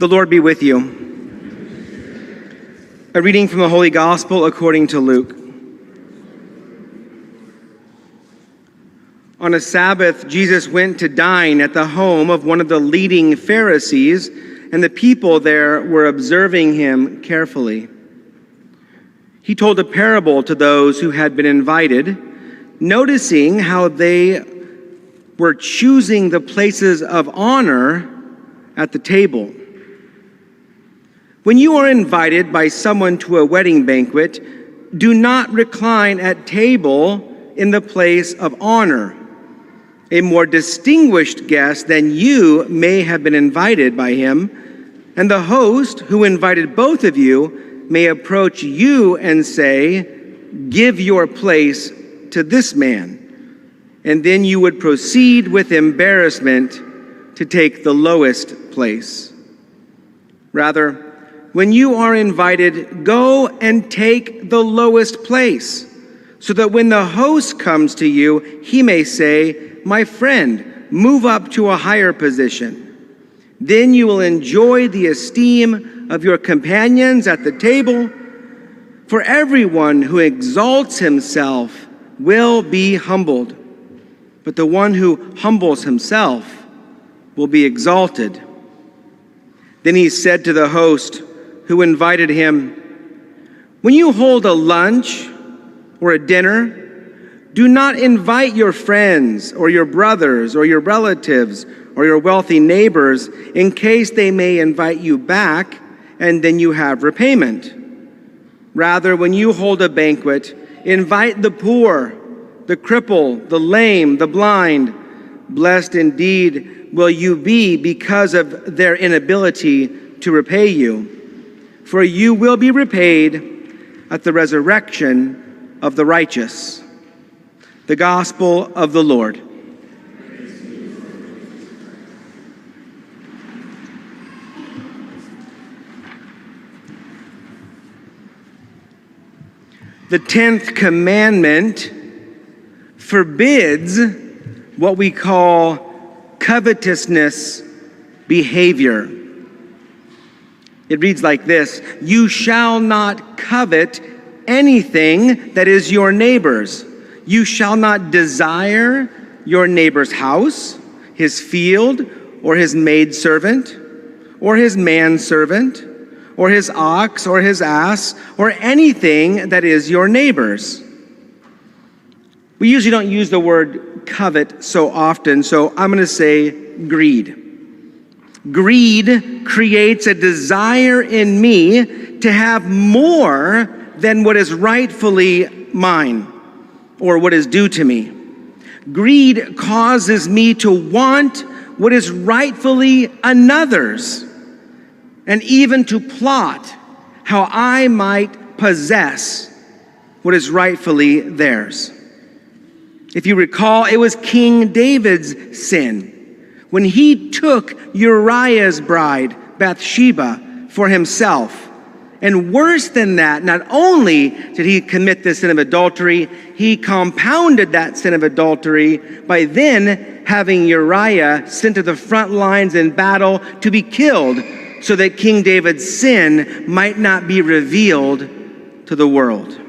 The Lord be with you. A reading from the Holy Gospel according to Luke. On a Sabbath, Jesus went to dine at the home of one of the leading Pharisees, and the people there were observing him carefully. He told a parable to those who had been invited, noticing how they were choosing the places of honor at the table. When you are invited by someone to a wedding banquet, do not recline at table in the place of honor. A more distinguished guest than you may have been invited by him, and the host who invited both of you may approach you and say, "Give your place to this man." And then you would proceed with embarrassment to take the lowest place. Rather, when you are invited, go and take the lowest place, so that when the host comes to you, he may say, "My friend, move up to a higher position." Then you will enjoy the esteem of your companions at the table. For everyone who exalts himself will be humbled, but the one who humbles himself will be exalted. Then he said to the host who invited him, "When you hold a lunch or a dinner, do not invite your friends or your brothers or your relatives or your wealthy neighbors, in case they may invite you back and then you have repayment. Rather, when you hold a banquet, invite the poor, the crippled, the lame, the blind. Blessed indeed will you be because of their inability to repay you, for you will be repaid at the resurrection of the righteous." The Gospel of the Lord. The 10th commandment forbids what we call covetousness behavior. It reads like this: "You shall not covet anything that is your neighbor's. You shall not desire your neighbor's house, his field, or his maidservant, or his manservant, or his ox, or his ass, or anything that is your neighbor's." We usually don't use the word covet so often, so I'm going to say greed. Greed creates a desire in me to have more than what is rightfully mine or what is due to me. Greed causes me to want what is rightfully another's, and even to plot how I might possess what is rightfully theirs. If you recall, it was King David's sin when he took Uriah's bride, Bathsheba, for himself. And worse than that, not only did he commit the sin of adultery, he compounded that sin of adultery by then having Uriah sent to the front lines in battle to be killed, so that King David's sin might not be revealed to the world.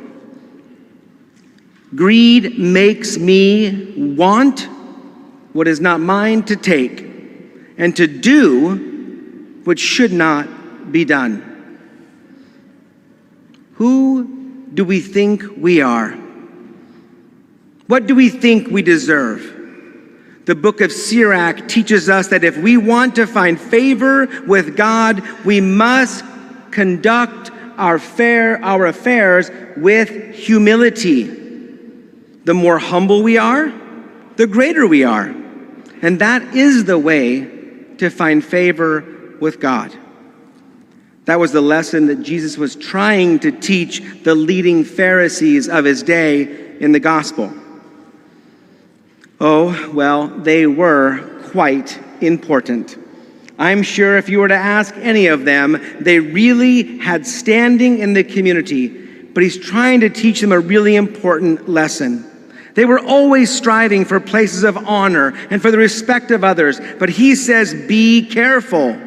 Greed makes me want what is not mine to take, and to do what should not be done. Who do we think we are? What do we think we deserve? The book of Sirach teaches us that if we want to find favor with God, we must conduct our affairs with humility. The more humble we are, the greater we are. And that is the way to find favor with God. That was the lesson that Jesus was trying to teach the leading Pharisees of his day in the gospel. Oh, well, they were quite important. I'm sure if you were to ask any of them, they really had standing in the community, but he's trying to teach them a really important lesson. They were always striving for places of honor and for the respect of others, but he says, be careful.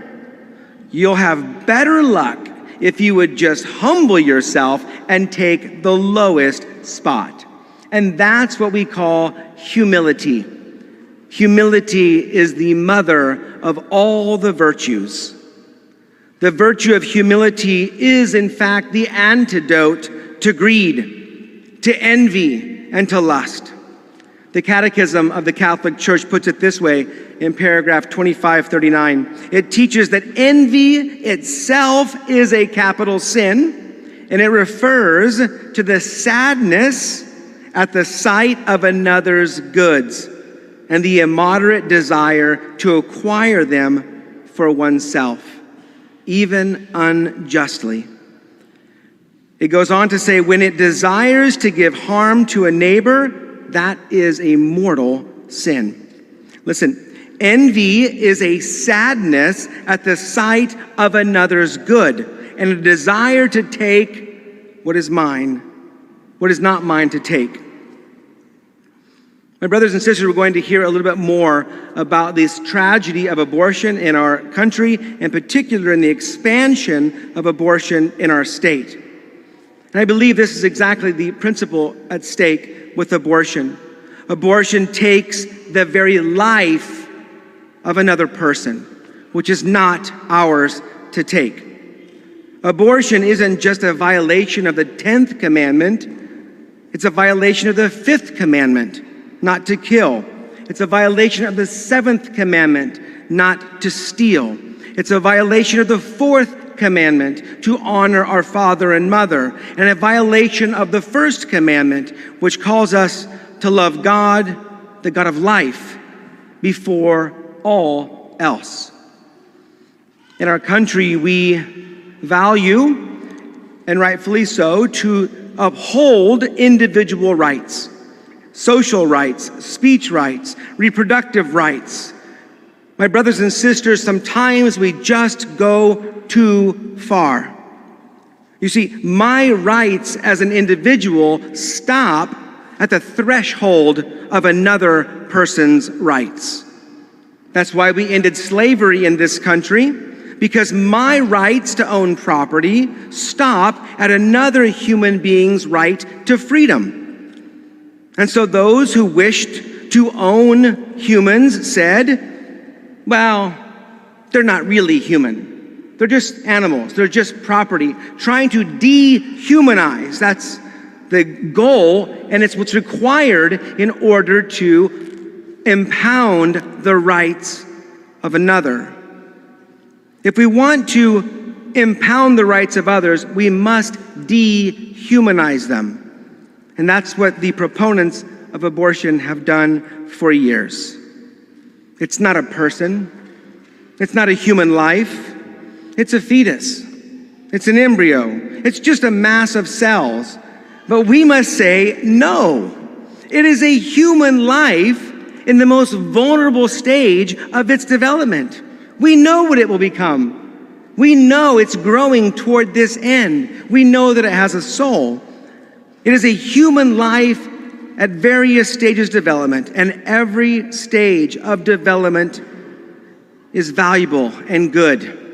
You'll have better luck if you would just humble yourself and take the lowest spot. And that's what we call humility. Humility is the mother of all the virtues. The virtue of humility is, in fact, the antidote to greed, to envy, and to lust. The Catechism of the Catholic Church puts it this way in paragraph 2539. It teaches that envy itself is a capital sin, and it refers to the sadness at the sight of another's goods and the immoderate desire to acquire them for oneself, even unjustly. It goes on to say, when it desires to give harm to a neighbor, that is a mortal sin. Listen, envy is a sadness at the sight of another's good and a desire to take what is mine, what is not mine to take. My brothers and sisters, we're going to hear a little bit more about this tragedy of abortion in our country, in particular in the expansion of abortion in our state. And I believe this is exactly the principle at stake with abortion. Abortion takes the very life of another person, which is not ours to take. Abortion isn't just a violation of the 10th commandment, it's a violation of the 5th commandment, not to kill. It's a violation of the 7th commandment, not to steal. It's a violation of the 4th commandment, to honor our father and mother, and a violation of the 1st commandment, which calls us to love God, the God of life, before all else. In our country, we value, and rightfully so, to uphold individual rights. Social rights, speech rights, reproductive rights. My brothers and sisters, sometimes we just go too far. You see, my rights as an individual stop at the threshold of another person's rights. That's why we ended slavery in this country, because my rights to own property stop at another human being's right to freedom. And so those who wished to own humans said, well, they're not really human. They're just animals. They're just property. Trying to dehumanize. That's the goal, and it's what's required in order to impound the rights of another. If we want to impound the rights of others, we must dehumanize them. And that's what the proponents of abortion have done for years. It's not a person. It's not a human life. It's a fetus. It's an embryo. It's just a mass of cells. But we must say, no. It is a human life in the most vulnerable stage of its development. We know what it will become. We know it's growing toward this end. We know that it has a soul. It is a human life at various stages of development, and every stage of development is valuable and good.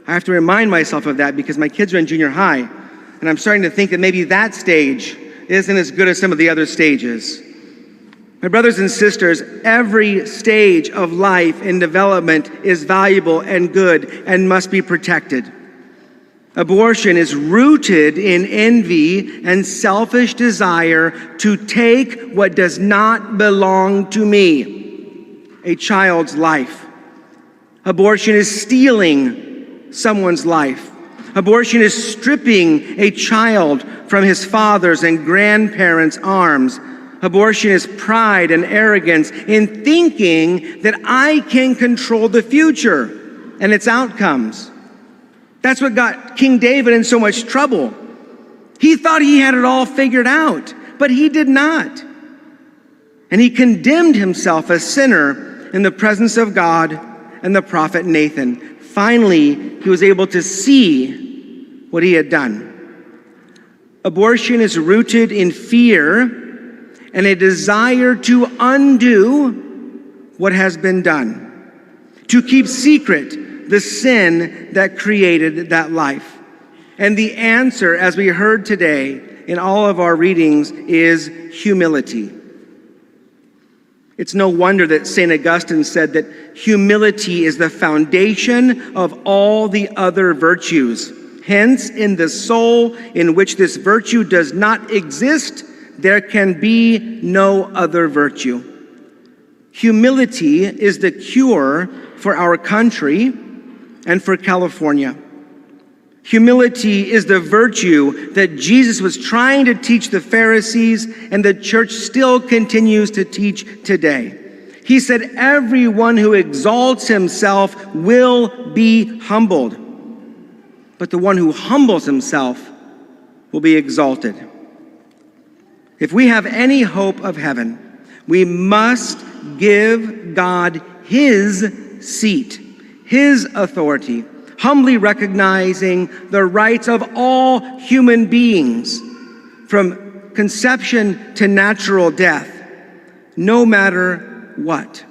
I have to remind myself of that because my kids are in junior high, and I'm starting to think that maybe that stage isn't as good as some of the other stages. My brothers and sisters, every stage of life and development is valuable and good and must be protected. Abortion is rooted in envy and selfish desire to take what does not belong to me, a child's life. Abortion is stealing someone's life. Abortion is stripping a child from his father's and grandparents' arms. Abortion is pride and arrogance in thinking that I can control the future and its outcomes. That's what got King David in so much trouble. He thought he had it all figured out, but he did not. And he condemned himself a sinner in the presence of God and the prophet Nathan. Finally, he was able to see what he had done. Abortion is rooted in fear and a desire to undo what has been done, to keep secret the sin that created that life? And the answer, as we heard today in all of our readings, is humility. It's no wonder that St. Augustine said that humility is the foundation of all the other virtues. Hence, in the soul in which this virtue does not exist, there can be no other virtue. Humility is the cure for our country and for California. Humility is the virtue that Jesus was trying to teach the Pharisees, and the church still continues to teach today. He said, everyone who exalts himself will be humbled, but the one who humbles himself will be exalted. If we have any hope of heaven, we must give God his seat, his authority, humbly recognizing the rights of all human beings, from conception to natural death, no matter what,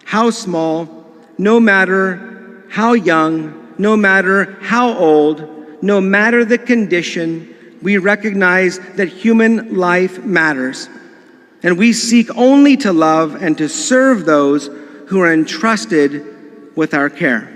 how small, no matter how young, no matter how old, no matter the condition. We recognize that human life matters, and we seek only to love and to serve those who are entrusted with our care.